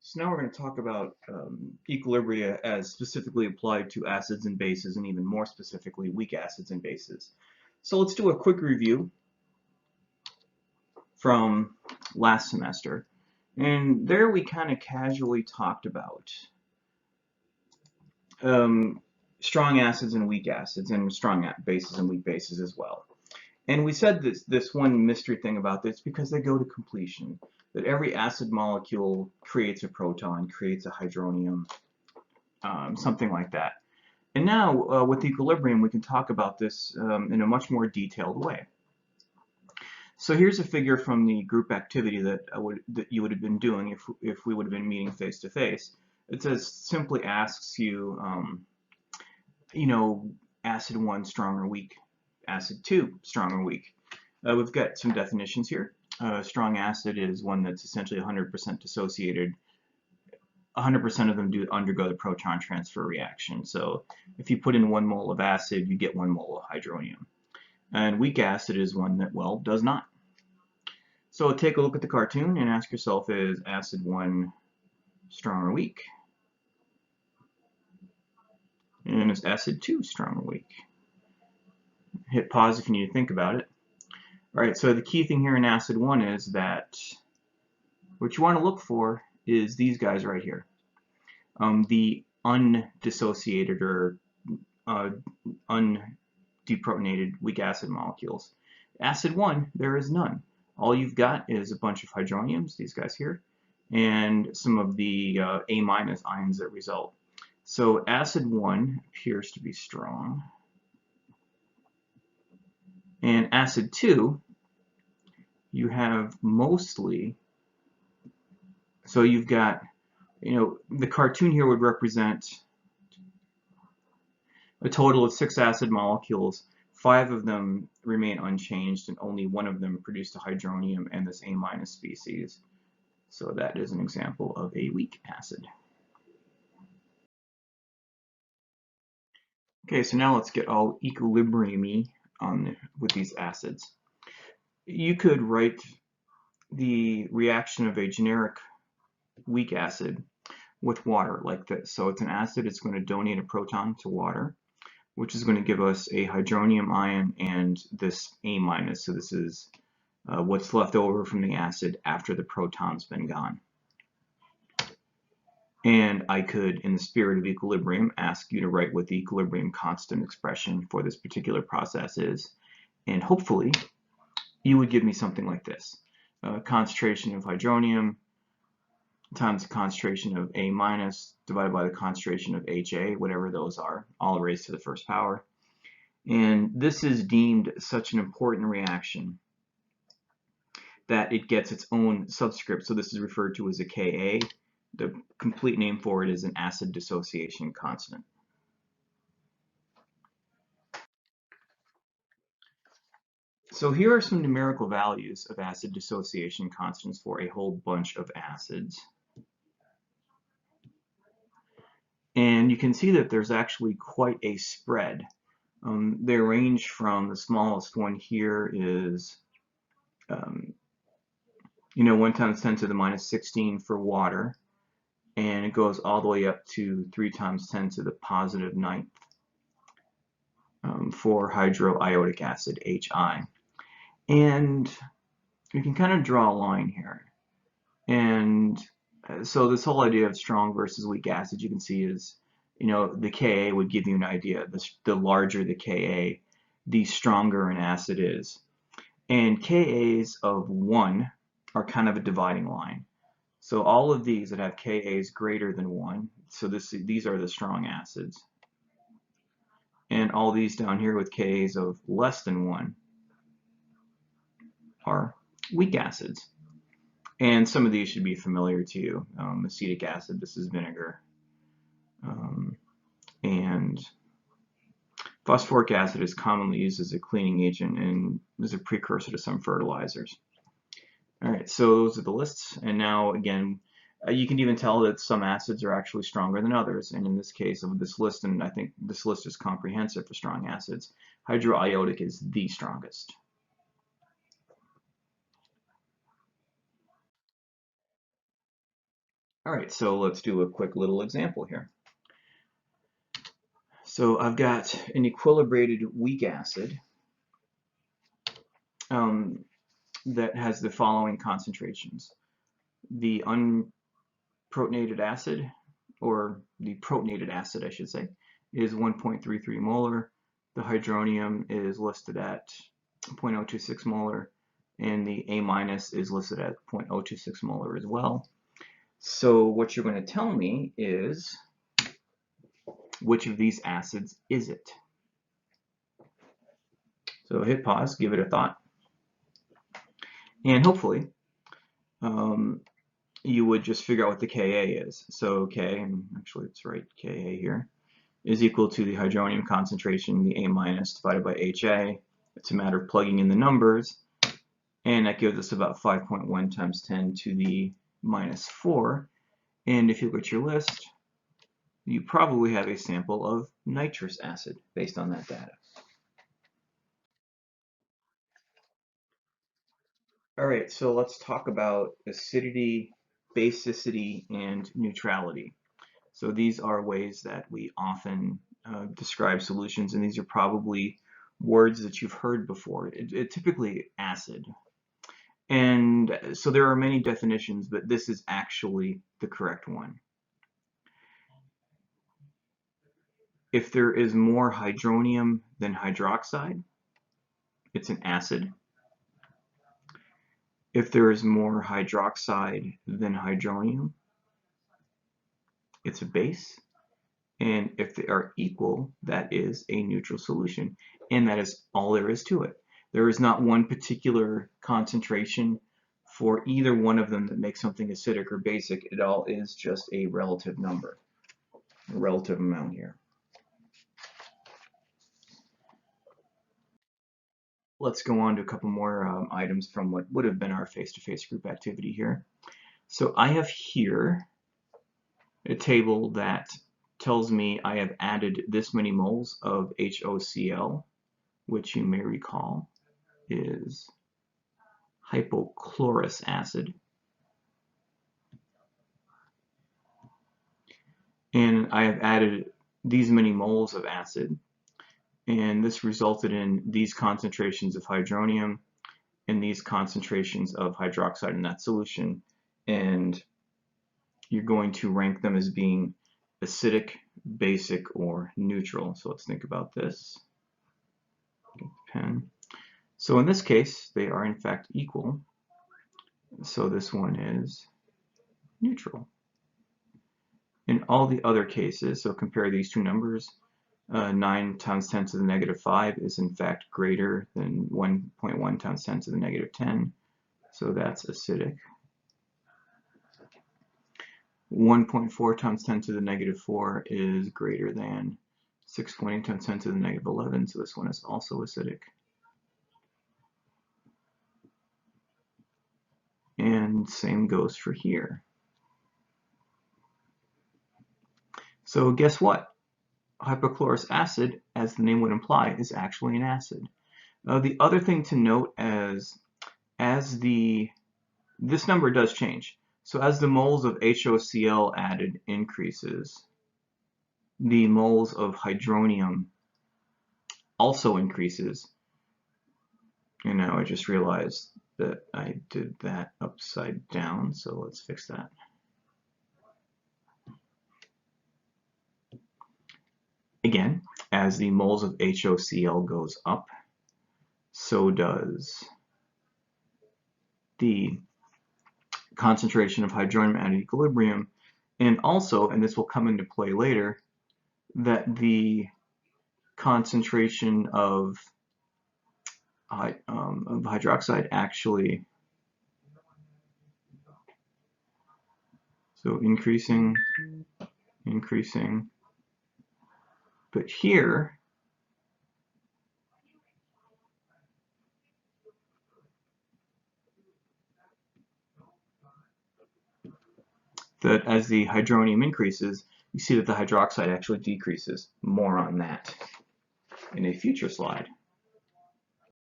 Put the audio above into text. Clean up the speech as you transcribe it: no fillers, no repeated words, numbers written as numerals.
So now we're going to talk about equilibria as specifically applied to acids and bases, and even more specifically, weak acids and bases. So let's do a quick review from last semester. And there we kind of casually talked about strong acids and weak acids, and strong bases and weak bases as well. And we said this one mystery thing about this because they go to completion, that every acid molecule creates a proton, creates a hydronium, something like that. And now with equilibrium, we can talk about this in a much more detailed way. So here's a figure from the group activity that you would have been doing if we would have been meeting face to face. It says simply asks you, acid 1 strong or weak, acid 2 strong or weak. We've got some definitions here. Strong acid is one that's essentially 100% dissociated. 100% of them do undergo the proton transfer reaction. So if you put in 1 mole of acid, you get 1 mole of hydronium. And weak acid is one that, well, does not. So take a look at the cartoon and ask yourself, is acid 1 strong or weak? And is acid 2 strong or weak? Hit pause if you need to think about it. All right, so the key thing here in acid 1 is that what you want to look for is these guys right here. The undissociated or undeprotonated weak acid molecules. Acid 1, there is none. All you've got is a bunch of hydroniums, these guys here, and some of the A- ions that result. So acid 1 appears to be strong. And acid 2, you have mostly, so you've got, the cartoon here would represent a total of 6 acid molecules. 5 of them remain unchanged, and only 1 of them produced a hydronium and this A- species. So that is an example of a weak acid. Okay, so now let's get all equilibrium-y with these acids. You could write the reaction of a generic weak acid with water like this. So it's an acid, it's going to donate a proton to water, which is going to give us a hydronium ion and this A-. So this is what's left over from the acid after the proton's been gone. And I could, in the spirit of equilibrium, ask you to write what the equilibrium constant expression for this particular process is. And hopefully, you would give me something like this. Concentration of hydronium times the concentration of A- divided by the concentration of HA, whatever those are, all raised to the first power. And this is deemed such an important reaction that it gets its own subscript. So this is referred to as a Ka. The complete name for it is an acid dissociation constant. So here are some numerical values of acid dissociation constants for a whole bunch of acids. And you can see that there's actually quite a spread. They range from, the smallest one here is 1 times 10 to the minus 16 for water, and it goes all the way up to 3 times 10 to the positive 9th for hydroiodic acid, HI. And we can kind of draw a line here. And so this whole idea of strong versus weak acid, you can see is, the Ka would give you an idea. The larger the Ka, the stronger an acid is. And Kas of 1 are kind of a dividing line. So all of these that have Kas greater than 1, so these are the strong acids. And all these down here with Kas of less than 1 are weak acids. And some of these should be familiar to you. Acetic acid, this is vinegar. And phosphoric acid is commonly used as a cleaning agent and is a precursor to some fertilizers. All right, so those are the lists. And now, again, you can even tell that some acids are actually stronger than others. And in this case of this list, and I think this list is comprehensive for strong acids, hydroiodic is the strongest. All right, so let's do a quick little example here. So I've got an equilibrated weak acid that has the following concentrations. The unprotonated acid, or the protonated acid, I should say, is 1.33 molar. The hydronium is listed at 0.026 molar, and the A minus is listed at 0.026 molar as well. So what you're going to tell me is, which of these acids is it? So hit pause, give it a thought, and hopefully you would just figure out what the Ka is. So K, and actually it's right, Ka here, is equal to the hydronium concentration, the A minus divided by HA. It's a matter of plugging in the numbers, and that gives us about 5.1 times 10 to the minus 4. And if you look at your list, you probably have a sample of nitrous acid based on that data. All right, so let's talk about acidity, basicity, and neutrality. So these are ways that we often describe solutions, and these are probably words that you've heard before. Typically acid. And so there are many definitions, but this is actually the correct one. If there is more hydronium than hydroxide, it's an acid. If there is more hydroxide than hydronium, it's a base. And if they are equal, that is a neutral solution. And that is all there is to it. There is not one particular concentration for either one of them that makes something acidic or basic. It all is just a relative number, a relative amount here. Let's go on to a couple more items from what would have been our face-to-face group activity here. So I have here a table that tells me I have added this many moles of HOCl, which you may recall is hypochlorous acid. And I have added these many moles of acid, and this resulted in these concentrations of hydronium and these concentrations of hydroxide in that solution. And you're going to rank them as being acidic, basic, or neutral. So let's think about this. Get the pen. So in this case, they are in fact equal. So this one is neutral. In all the other cases, so compare these two numbers, 9 times 10 to the negative 5 is in fact greater than 1.1 times 10 to the negative 10. So that's acidic. 1.4 times 10 to the negative 4 is greater than 6.8 times 10 to the negative 11. So this one is also acidic. And same goes for here. So guess what? Hypochlorous acid, as the name would imply, is actually an acid. The other thing to note as this number does change. So as the moles of HOCl added increases, the moles of hydronium also increases. And now I just realized that I did that upside down, so let's fix that. Again, as the moles of HOCl goes up, so does the concentration of hydronium at equilibrium, and also, and this will come into play later, that the concentration of hydroxide actually, so increasing, but here that as the hydronium increases, you see that the hydroxide actually decreases. More on that in a future slide.